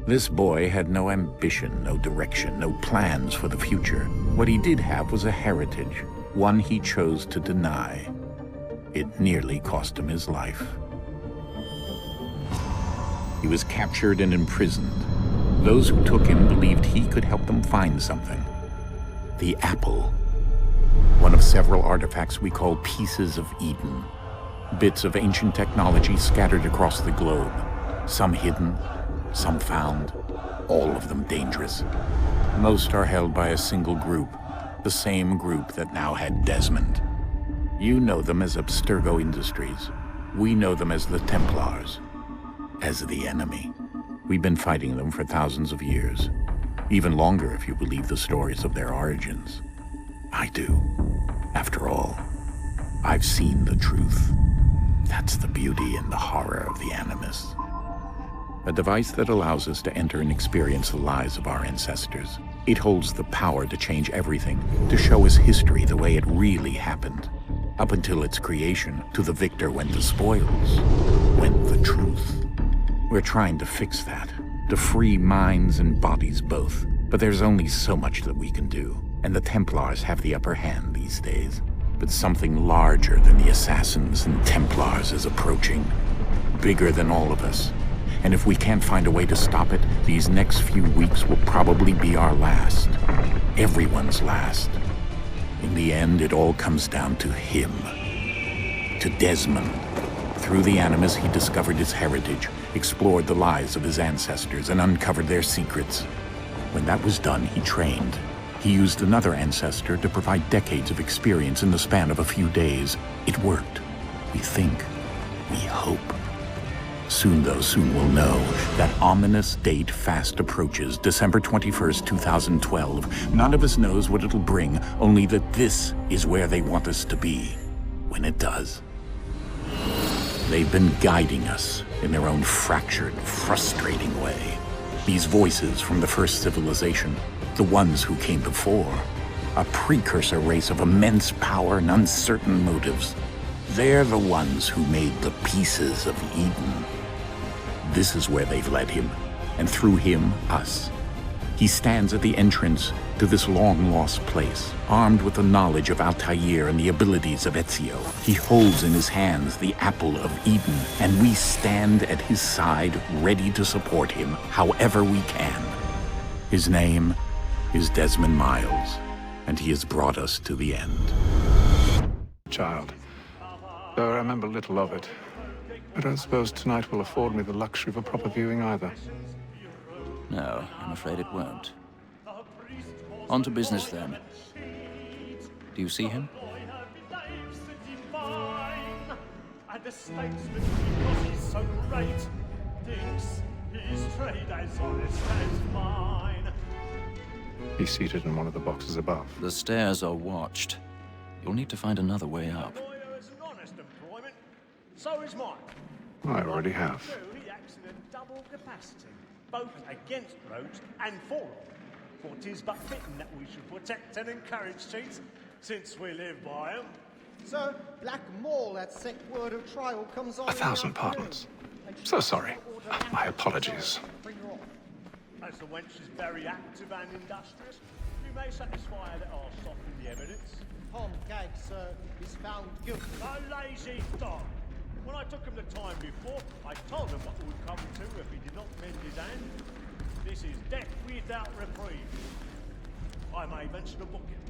This boy had no ambition, no direction, no plans for the future. What he did have was a heritage, one he chose to deny. It nearly cost him his life. He was captured and imprisoned. Those who took him believed he could help them find something. The apple. One of several artifacts we call pieces of Eden. Bits of ancient technology scattered across the globe. Some hidden, some found, all of them dangerous. Most are held by a single group, the same group that now had Desmond. You know them as Abstergo Industries. We know them as the Templars, as the enemy. We've been fighting them for thousands of years, even longer if you believe the stories of their origins. I do. After all, I've seen the truth. That's the beauty and the horror of the Animus. A device that allows us to enter and experience the lives of our ancestors. It holds the power to change everything, to show us history the way it really happened. Up until its creation, to the victor went the spoils, went the truth. We're trying to fix that, to free minds and bodies both. But there's only so much that we can do, and the Templars have the upper hand these days. But something larger than the Assassins and Templars is approaching, bigger than all of us. And if we can't find a way to stop it, these next few weeks will probably be our last. Everyone's last. In the end, it all comes down to him. To Desmond. Through the Animus, he discovered his heritage, explored the lives of his ancestors, and uncovered their secrets. When that was done, he trained. He used another ancestor to provide decades of experience in the span of a few days. It worked. We think. We hope. Soon, though, soon we'll know. That ominous date fast approaches, December 21st, 2012. None of us knows what it'll bring, only that this is where they want us to be, when it does. They've been guiding us in their own fractured, frustrating way. These voices from the first civilization, the ones who came before, a precursor race of immense power and uncertain motives. They're the ones who made the pieces of Eden. This is where they've led him, and through him, us. He stands at the entrance to this long-lost place, armed with the knowledge of Altair and the abilities of Ezio. He holds in his hands the apple of Eden, and we stand at his side, ready to support him however we can. His name is Desmond Miles, and he has brought us to the end. Child, though I remember little of it, I don't suppose tonight will afford me the luxury of a proper viewing either. No, I'm afraid it won't. On to business, then. Do you see him? And the statesman, because he's so great, thinks his trade as honest as mine. He's seated in one of the boxes above. The stairs are watched. You'll need to find another way up. Lawyer is an honest employment, so is mine. I already have. He acts in a double capacity, both against roads and for them. For 'tis but fitting that we should protect and encourage cheats, since we live by them. Sir, Black Mall, that sick word of trial comes on. 1,000 pardons. So sorry. My apologies. As the wench is very active and industrious, you may satisfy her that I'll soften the evidence. Tom Gag, sir, is found guilty. A lazy dog. When I took him the time before, I told him what would come to if he did not mend his hand. This is death without reprieve. I may mention a booking.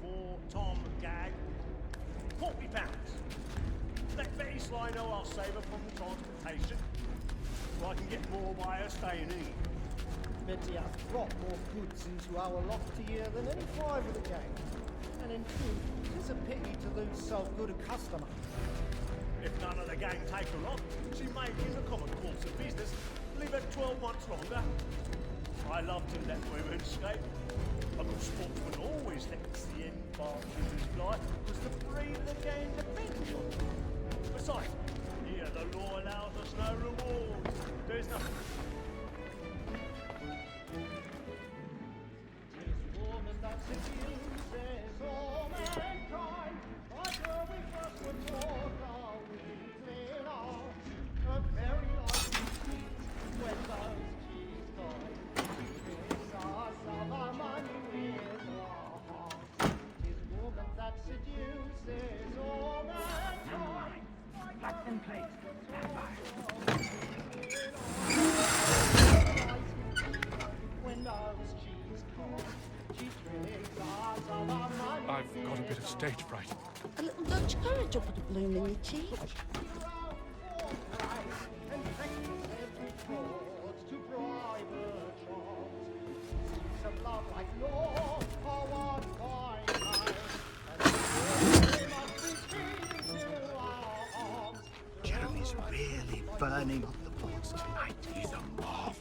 For Tom Gag, £40. Let Betty Sly know I'll save her from the transportation, so I can get more by her staying in. Betty has brought more goods into our lofty year than any five of the gang. And in truth, it is a pity to lose so good a customer. If none of the gang take her on, she may, in the common course of business, leave her 12 months longer. I love to let women escape. A good sportsman always lets the end bartenders fly, because the breed of the gang depends on it. Besides, here the law allows us no reward. There's nothing. This woman that seduces all mankind, like her we first were taught our weekly law. A very life when those cheese stage fright. A little Dutch courage will put a bloom in your cheek. Jeremy's really burning up the boards tonight. He's a marvel.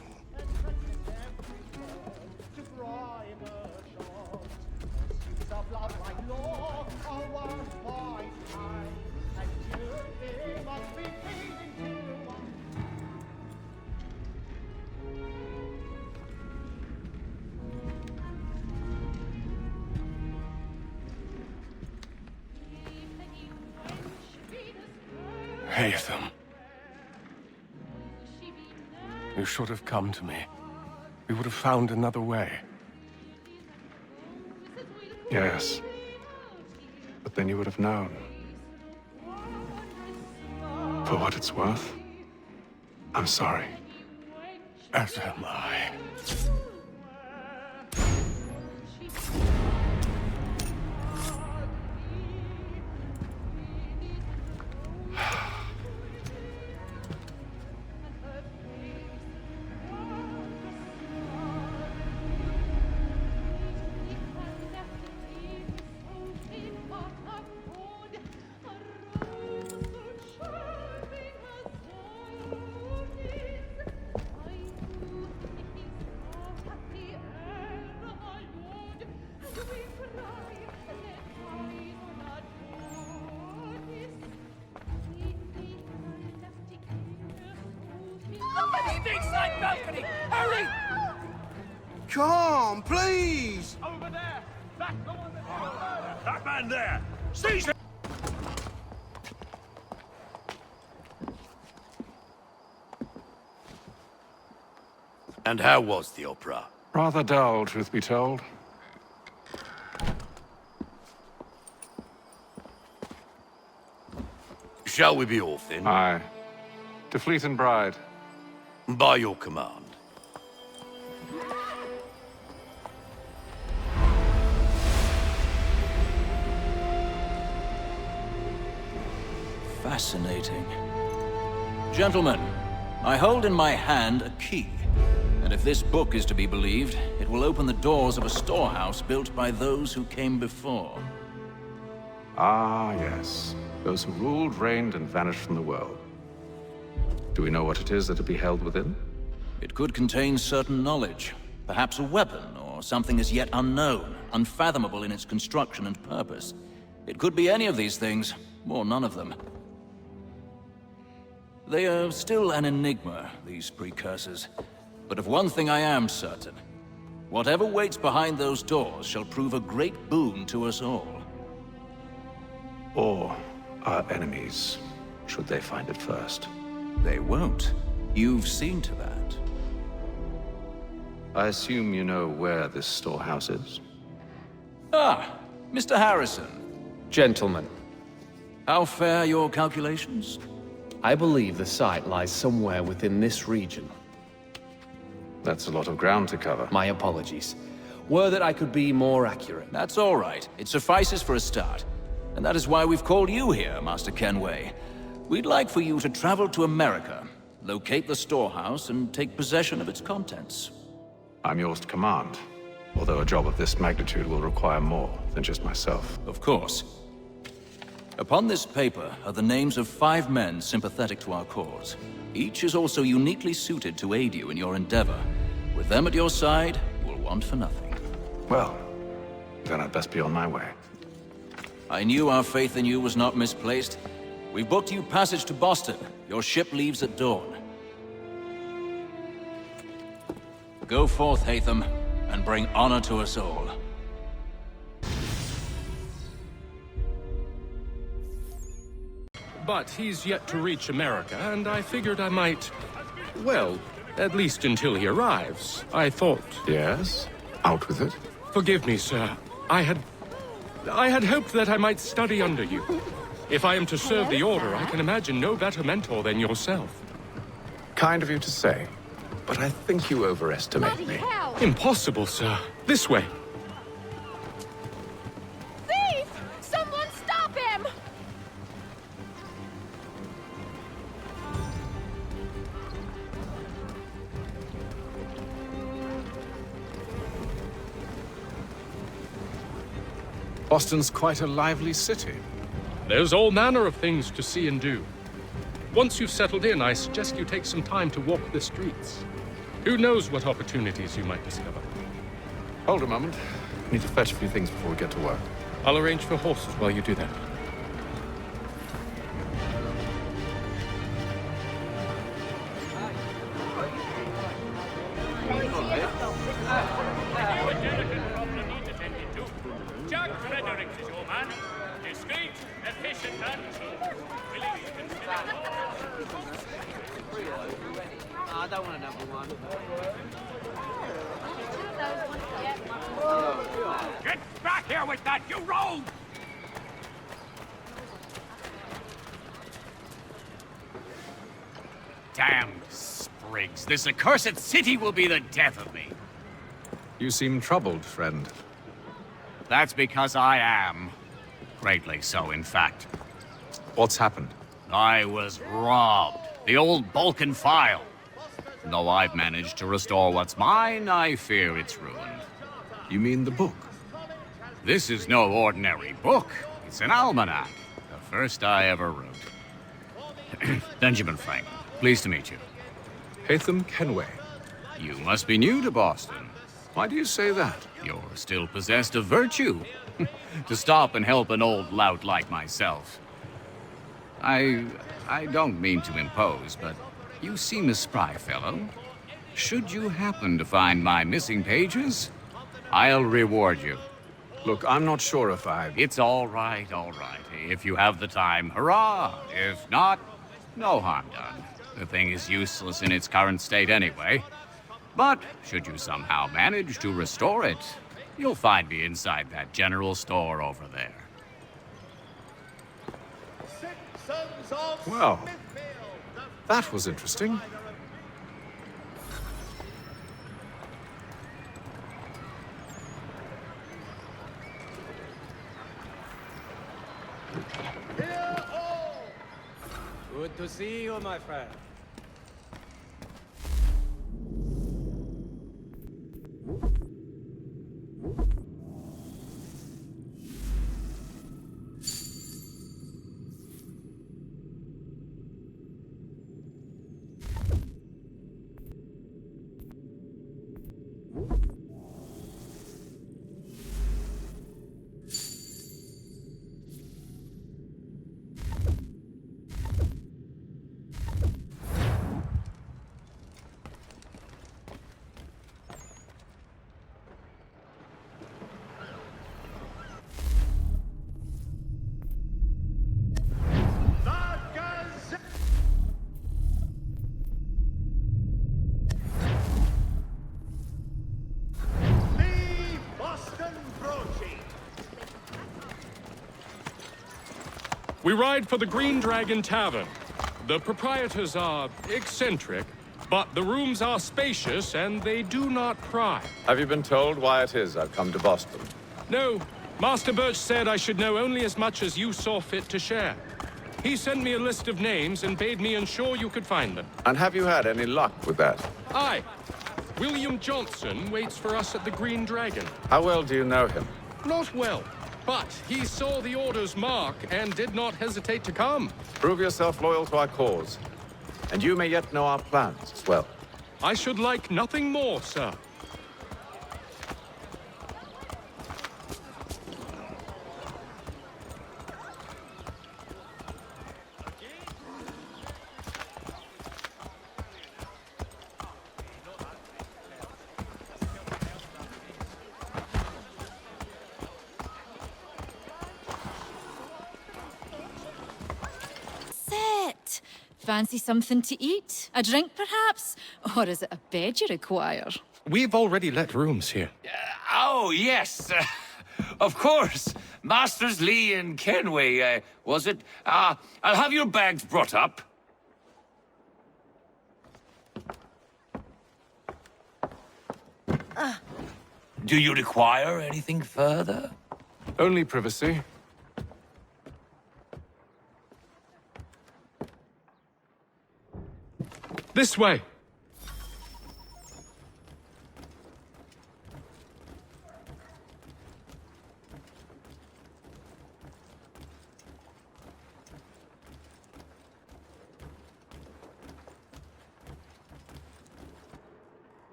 Haytham. You should have come to me. We would have found another way. Yes. But then you would have known. For what it's worth, I'm sorry. As am I. Come, please! Over there! That's the one that man there! Seize him! And how was the opera? Rather dull, truth be told. Shall we be off then? Aye. To Fleet and Bride. By your command. Fascinating. Gentlemen, I hold in my hand a key. And if this book is to be believed, it will open the doors of a storehouse built by those who came before. Ah, yes. Those who ruled, reigned, and vanished from the world. Do we know what it is that will be held within? It could contain certain knowledge, perhaps a weapon, or something as yet unknown, unfathomable in its construction and purpose. It could be any of these things, or none of them. They are still an enigma, these precursors. But of one thing I am certain. Whatever waits behind those doors shall prove a great boon to us all. Or our enemies, should they find it first. They won't. You've seen to that. I assume you know where this storehouse is? Ah, Mr. Harrison. Gentlemen, How fare your calculations? I believe the site lies somewhere within this region. That's a lot of ground to cover. My apologies. Were that I could be more accurate. That's all right. It suffices for a start. And that is why we've called you here, Master Kenway. We'd like for you to travel to America, locate the storehouse, and take possession of its contents. I'm yours to command, although a job of this magnitude will require more than just myself. Of course. Upon this paper are the names of 5 men sympathetic to our cause. Each is also uniquely suited to aid you in your endeavor. With them at your side, you will want for nothing. Well, then I'd best be on my way. I knew our faith in you was not misplaced. We've booked you passage to Boston. Your ship leaves at dawn. Go forth, Haytham, and bring honor to us all. But he's yet to reach America, and I figured I might... Well, at least until he arrives, I thought. Yes? Out with it. Forgive me, sir. I had hoped that I might study under you. If I am to serve the Order, I can imagine no better mentor than yourself. Kind of you to say, but I think you overestimate me. Impossible, sir. This way. Thief! Someone Boston's quite a lively city. There's all manner of things to see and do. Once you've settled in, I suggest you take some time to walk the streets. Who knows what opportunities you might discover. Hold a moment. Need to fetch a few things before we get to work. I'll arrange for horses while you do that. Jack Fredericks is your man. Discreet, efficient, and keen. Willie, you can I don't want another one. get back here with that, you rogue! Damn sprigs. This accursed city will be the death of me. You seem troubled, friend. That's because I am. Greatly so, in fact. What's happened? I was robbed. The old Balkan file. Though I've managed to restore what's mine, I fear it's ruined. You mean the book? This is no ordinary book. It's an almanac. The first I ever wrote. Benjamin Franklin, pleased to meet you. Haytham Kenway. You must be new to Boston. Why do you say that? You're still possessed of virtue. To stop and help an old lout like myself. I don't mean to impose, but you seem a spry fellow. Should you happen to find my missing pages, I'll reward you. Look, I'm not sure if It's all right. If you have the time, hurrah! If not, no harm done. The thing is useless in its current state anyway. But should you somehow manage to restore it, you'll find me inside that general store over there. Well, that was interesting. Good to see you, my friend. We ride for the Green Dragon Tavern. The proprietors are eccentric, but the rooms are spacious and they do not pry. Have you been told why it is I've come to Boston? No, Master Birch said I should know only as much as you saw fit to share. He sent me a list of names and bade me ensure you could find them. And have you had any luck with that? Aye. William Johnson waits for us at the Green Dragon. How well do you know him? Not well, but he saw the order's mark and did not hesitate to come. Prove yourself loyal to our cause, and you may yet know our plans as well. I should like nothing more, sir. Fancy something to eat? A drink, perhaps? Or is it a bed you require? We've already let rooms here. Oh, yes. Of course. Masters Lee and Kenway, was it? I'll have your bags brought up. Do you require anything further? Only privacy. This way.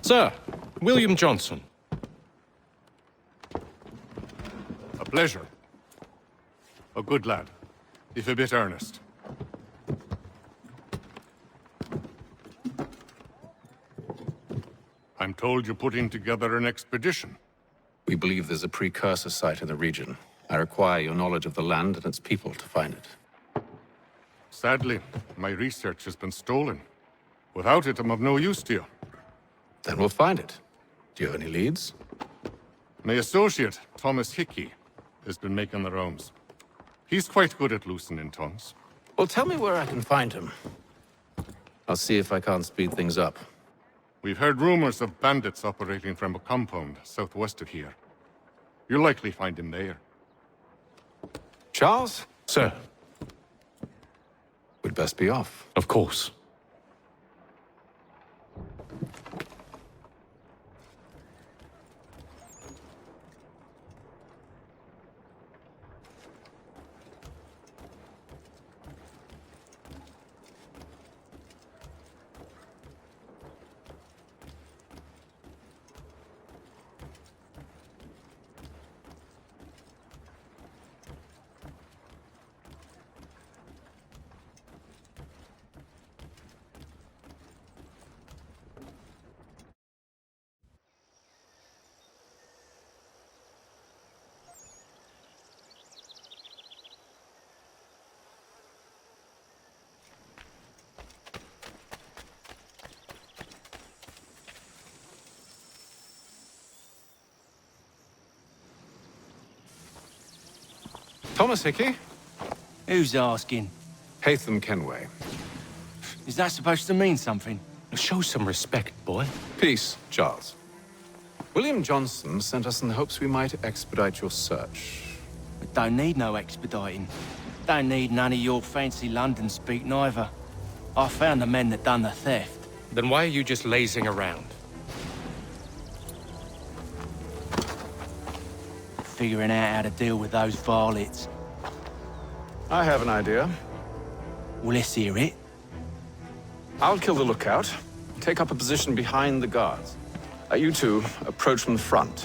Sir, William Johnson. A pleasure. A good lad, if a bit earnest. I'm told you're putting together an expedition. We believe there's a precursor site in the region. I require your knowledge of the land and its people to find it. Sadly, my research has been stolen. Without it, I'm of no use to you. Then we'll find it. Do you have any leads? My associate, Thomas Hickey, has been making the rounds. He's quite good at loosening tongues. Well, tell me where I can find him. I'll see if I can't speed things up. We've heard rumors of bandits operating from a compound southwest of here. You'll likely find him there. Charles? Sir. We'd best be off. Of course. Thomas Hickey? Who's asking? Haytham Kenway. Is that supposed to mean something? Show some respect, boy. Peace, Charles. William Johnson sent us in the hopes we might expedite your search. We don't need no expediting. Don't need none of your fancy London speak neither. I found the men that done the theft. Then why are you just lazing around? Figuring out how to deal with those varlets. I have an idea. Well, let's hear it. I'll kill the lookout, take up a position behind the guards. You two approach from the front.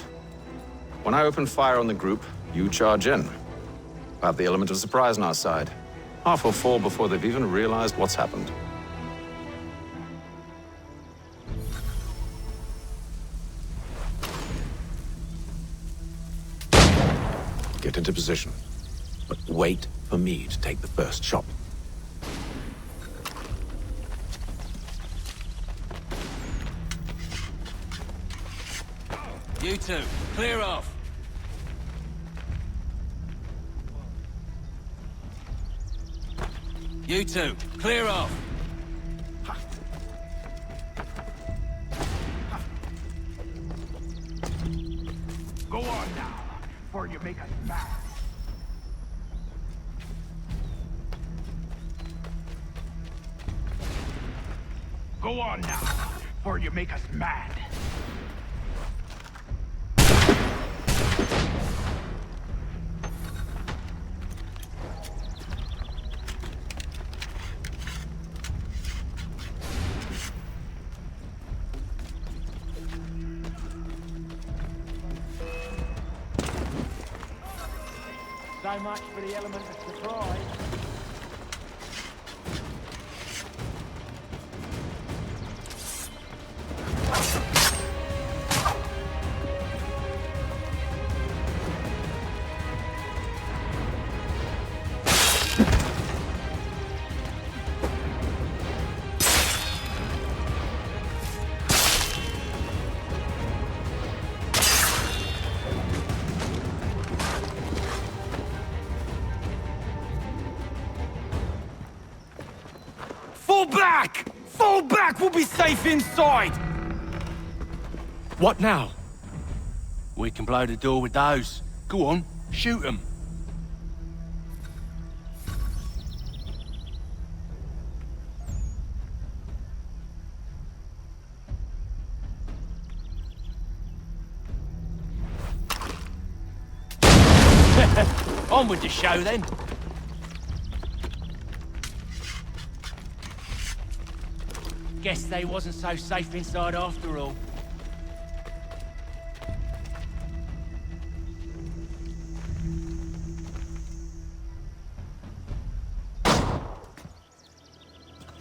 When I open fire on the group, you charge in. We'll have the element of surprise on our side. Half will fall before they've even realized what's happened. Get into position, but wait for me to take the first shot. You two, clear off. You two, clear off. Go on now, before you make us mad. Go on now, before you make us mad. So much for the element of surprise. Fall back! Fall back! We'll be safe inside! What now? We can blow the door with those. Go on, shoot them. On with the show then. Guess they wasn't so safe inside after all.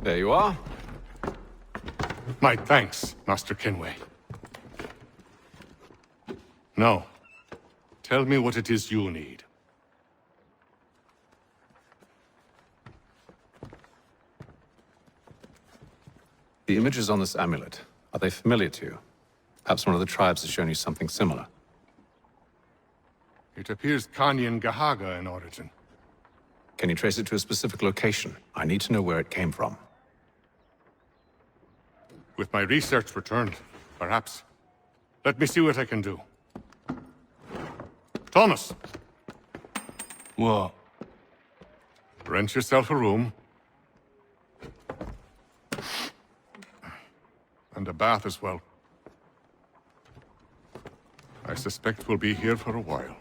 There you are. My thanks, Master Kenway. Now, tell me what it is you need. The images on this amulet, are they familiar to you? Perhaps one of the tribes has shown you something similar. It appears Kanyan Gahaga in origin. Can you trace it to a specific location? I need to know where it came from. With my research returned, perhaps. Let me see what I can do. Thomas! What? Rent yourself a room. And a bath as well. I suspect we'll be here for a while.